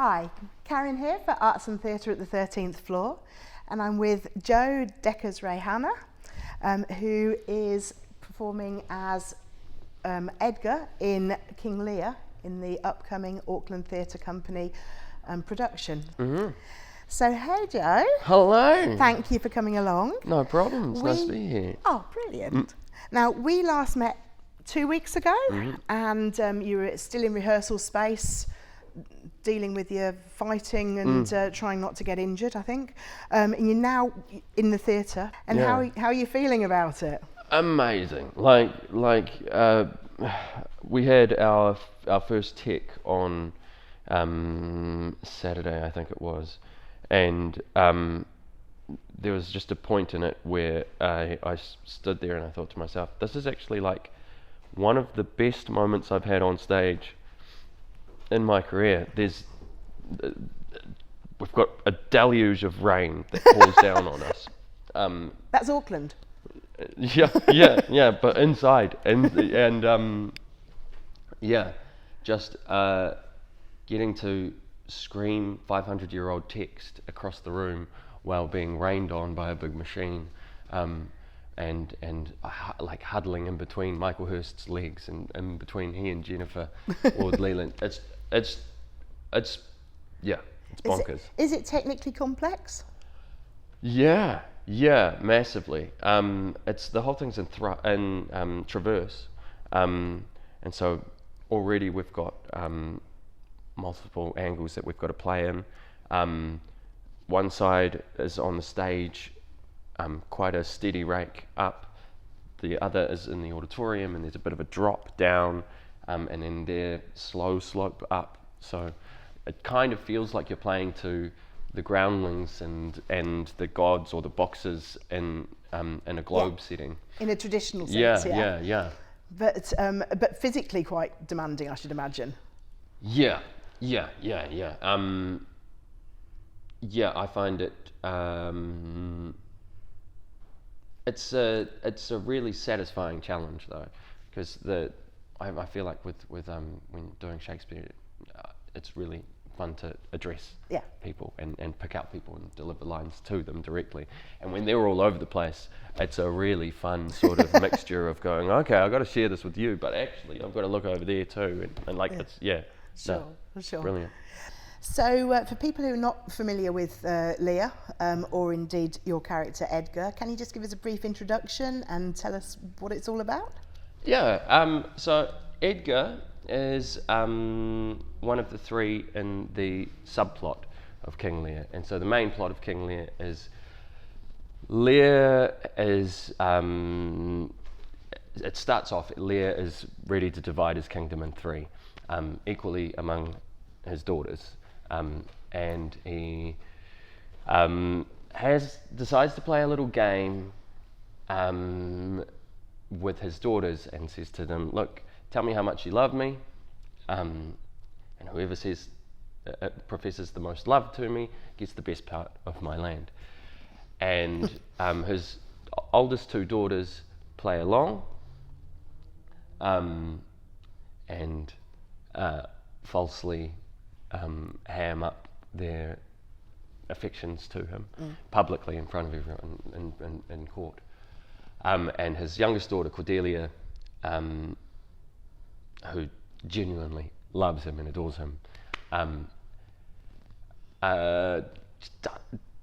Hi, Carin here for Arts and Theatre at the 13th floor, and I'm with Joe Dekkers-Reihana, who is performing as Edgar in King Lear in the upcoming Auckland Theatre Company production. Mm-hmm. So, hey Joe. Hello. Thank you for coming along. No problem, it's nice to be here. Oh, brilliant. Now, we last met 2 weeks ago, and you were still in rehearsal space, dealing with your fighting and trying not to get injured, I think. And you're now in the theatre, and how are you feeling about it? Amazing. We had our first tech on Saturday, I think it was, and there was just a point in it where I stood there and I thought to myself, this is actually like one of the best moments I've had on stage in my career. We've got a deluge of rain that pours down on us. That's Auckland. Yeah, but inside, just getting to scream 500-year-old text across the room while being rained on by a big machine, and like huddling in between Michael Hurst's legs and in between he and Jennifer Ward Leland. It's bonkers. Is it technically complex? Yeah, massively. It's the whole thing's in traverse, and so already we've got multiple angles that we've got to play in. One side is on the stage, quite a steady rake up. The other is in the auditorium, and there's a bit of a drop down, and then there slow slope up. So it kind of feels like you're playing to the groundlings and the gods or the boxers in a globe setting. In a traditional sense, yeah. But physically quite demanding, I should imagine. Yeah. I find it. It's a really satisfying challenge though, because I feel like with when doing Shakespeare, it's really fun to address people and pick out people and deliver lines to them directly. And when they're all over the place, it's a really fun sort of mixture of going, okay, I've got to share this with you, but actually I've got to look over there too, and it's Sure. Brilliant. So for people who are not familiar with Lear, or indeed your character Edgar, can you just give us a brief introduction and tell us what it's all about? Yeah, so Edgar is one of the three in the subplot of King Lear. And so the main plot of King Lear is it starts off, Lear is ready to divide his kingdom in three, equally among his daughters. And he decides to play a little game with his daughters and says to them, look, tell me how much you love me, and whoever professes the most love to me gets the best part of my land. And his oldest two daughters play along and falsely ham up their affections to him publicly in front of everyone in court. And his youngest daughter, Cordelia, who genuinely loves him and adores him,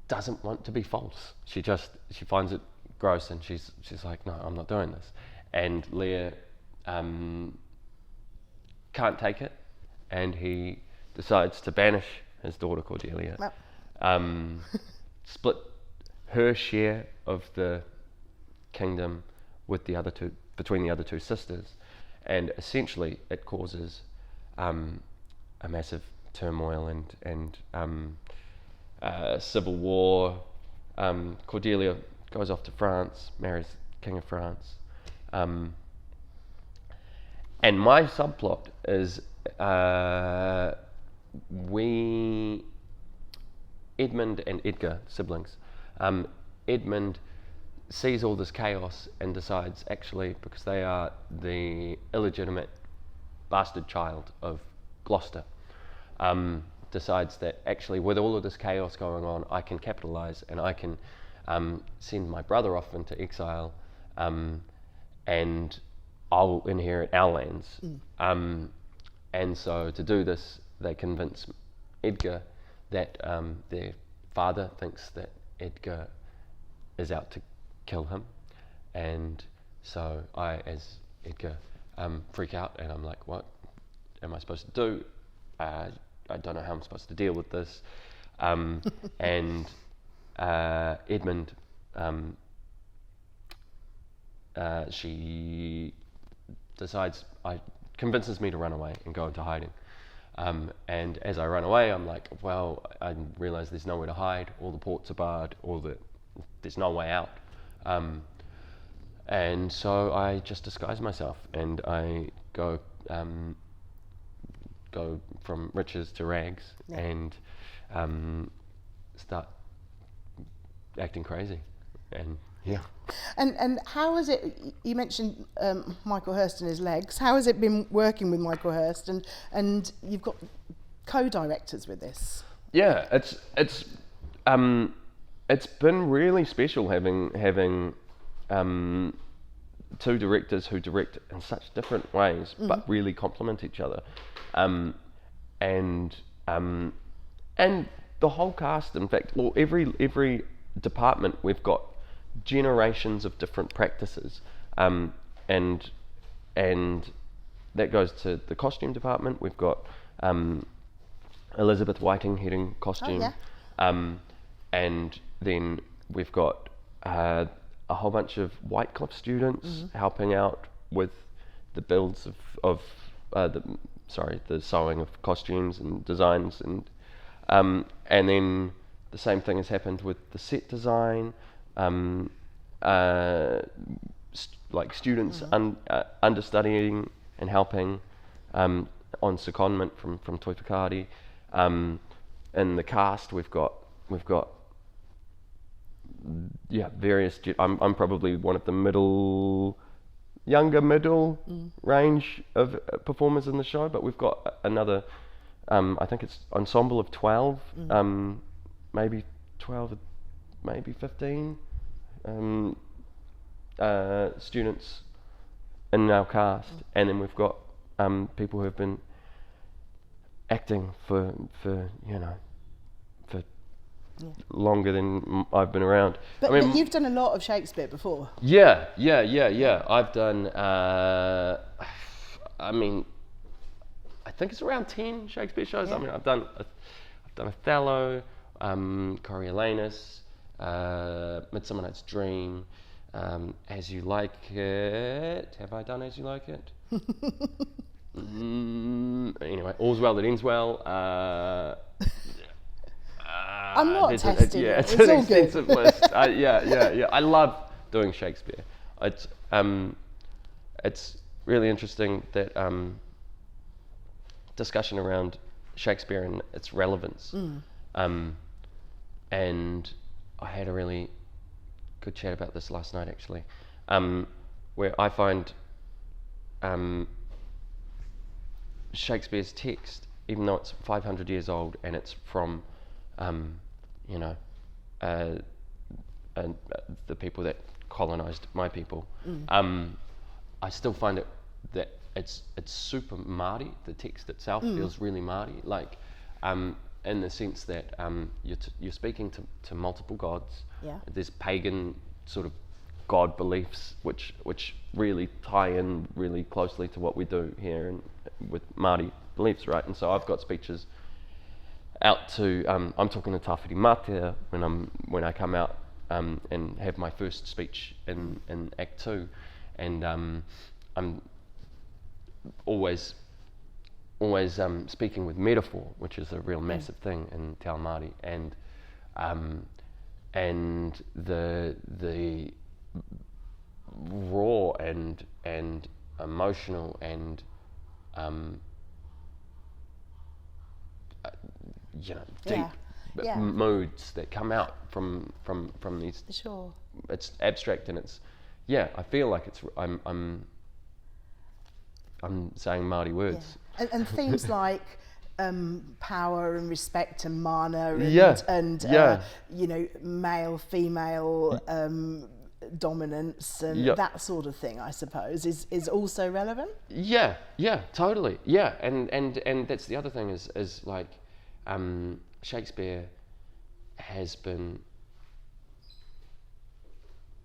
doesn't want to be false. She finds it gross, and she's like, no, I'm not doing this. And Lear can't take it, and he decides to banish his daughter Cordelia, split her share of the kingdom with between the other two sisters, and essentially it causes a massive turmoil and civil war. Cordelia goes off to France, marries King of France, and my subplot is Edmund and Edgar, siblings. Edmund sees all this chaos and decides, actually, because they are the illegitimate bastard child of Gloucester, decides that actually with all of this chaos going on, I can capitalise and I can send my brother off into exile, and I'll inherit our lands. And so to do this, they convince Edgar that their father thinks that Edgar is out to kill him, and so I, as Edgar, freak out, and I'm like, what am I supposed to do? I don't know how I'm supposed to deal with this. And Edmund, she convinces me to run away and go into hiding. And as I run away, I'm like, well, I realise there's nowhere to hide. All the ports are barred. There's no way out. And so I just disguise myself, and I go from riches to rags, and start acting crazy, and yeah. And how has it? You mentioned Michael Hurst and his legs. How has it been working with Michael Hurst? And you've got co-directors with this. Yeah, it's been really special having two directors who direct in such different ways, but really complement each other, and the whole cast. In fact, well, every department, we've got generations of different practices, and that goes to the costume department. We've got Elizabeth Whiting heading costume, and then we've got a whole bunch of Whitecliff students helping out with the builds of the sewing of costumes and designs, and then the same thing has happened with the set design. Like students understudying and helping on secondment from Toi Whakaari. In the cast, we've got various. I'm probably one of the younger middle range of performers in the show, but we've got another. I think it's ensemble of 12, maybe 12, maybe 15 students in our cast, and then we've got people who have been acting for longer than I've been around. But you've done a lot of Shakespeare before. Yeah. I've done. I think it's around 10 Shakespeare shows. Yeah. I've done Othello, Coriolanus, Midsummer Night's Dream, As You Like It. Have I done As You Like It? Anyway, All's Well That Ends Well. I'm not testing. It's an extensive list. I love doing Shakespeare. It's really interesting that discussion around Shakespeare and its relevance. And I had a really good chat about this last night, actually, where I find Shakespeare's text, even though it's 500 years old and it's from the people that colonized my people, I still find that it's super Māori. The text itself feels really Māori, like in the sense that you're speaking to multiple gods. There's pagan sort of god beliefs which really tie in really closely to what we do here and with Māori beliefs, right? And so I've got speeches out to I'm talking to Tawhiri Mātea when I come out and have my first speech in Act 2, and I'm always speaking with metaphor, which is a real massive thing in Te Ao Māori, and the raw and emotional and deep moods that come out from these. Sure. It's abstract and it's I feel like it's I'm saying Māori words. And themes like power and respect and mana and, you know, male, female dominance and that sort of thing, I suppose, is also relevant. Yeah, totally. Yeah, and that's the other thing is like Shakespeare has been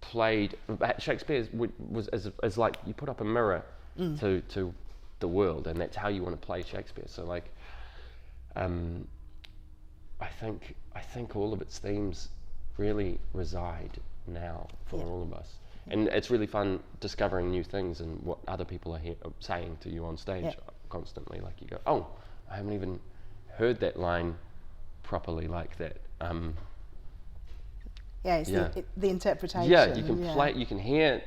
played. Shakespeare was as like you put up a mirror to the world, and that's how you want to play Shakespeare. So like, I think all of its themes really reside now for all of us, and it's really fun discovering new things and what other people are saying to you on stage constantly. Like you go, oh, I haven't even heard that line properly like that. It's the interpretation. Yeah, you can play, you can hear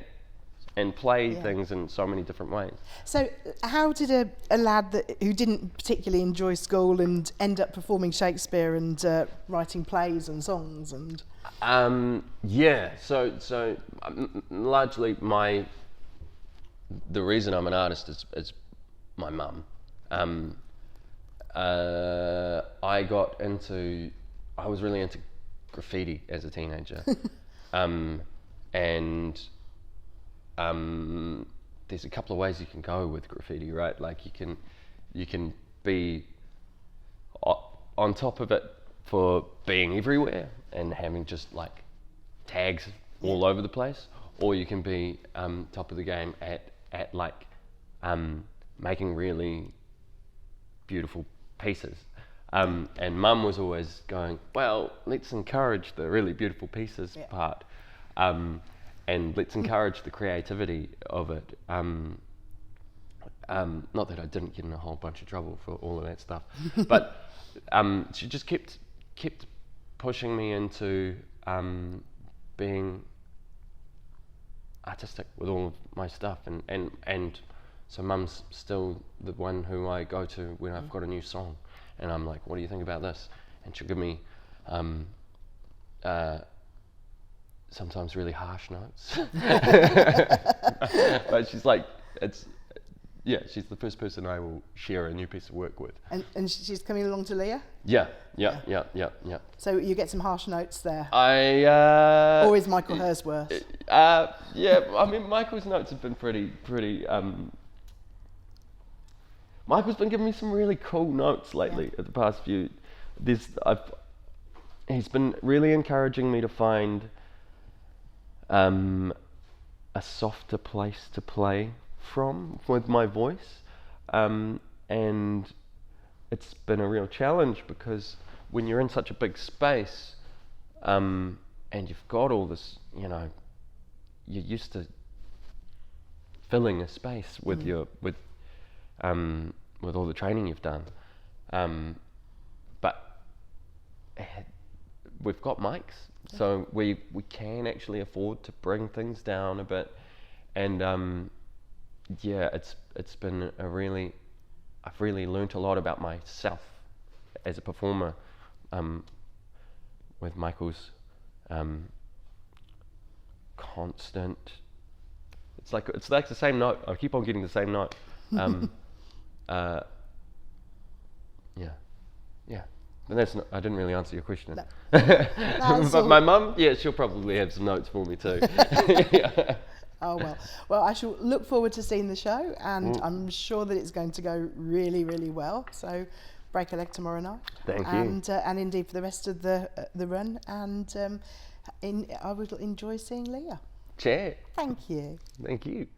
and play things in so many different ways. So how did a lad who didn't particularly enjoy school and end up performing Shakespeare and writing plays and songs and... So largely the reason I'm an artist is my mum. I was really into graffiti as a teenager. There's a couple of ways you can go with graffiti, right? Like you can be on top of it for being everywhere and having just like tags all over the place, or you can be top of the game at like making really beautiful pieces. And Mum was always going, well, let's encourage the really beautiful pieces part, and let's encourage the creativity of it. Not that I didn't get in a whole bunch of trouble for all of that stuff, but she just kept pushing me into being artistic with all of my stuff, and so Mum's still the one who I go to when I've got a new song, and I'm like, what do you think about this? And she'll give me sometimes really harsh notes. But she's like, she's the first person I will share a new piece of work with. And she's coming along to Lear? Yeah. So you get some harsh notes there? Or is Michael Hurst worse? I mean, Michael's notes have been pretty Michael's been giving me some really cool notes lately at the past few. He's been really encouraging me to find a softer place to play from with my voice, and it's been a real challenge because when you're in such a big space, and you've got all this, you're used to filling a space with with all the training you've done, but we've got mics, so we can actually afford to bring things down a bit, and it's been I've really learnt a lot about myself as a performer with Michael's constant. It's like the same note. I keep on getting the same note. But that's not, I didn't really answer your question. No. But my mum, she'll probably have some notes for me too. Oh well, I shall look forward to seeing the show, and I'm sure that it's going to go really, really well. So, break a leg tomorrow night. Thank you. And indeed for the rest of the run, and I will enjoy seeing Leah. Cheers. Thank you. Thank you.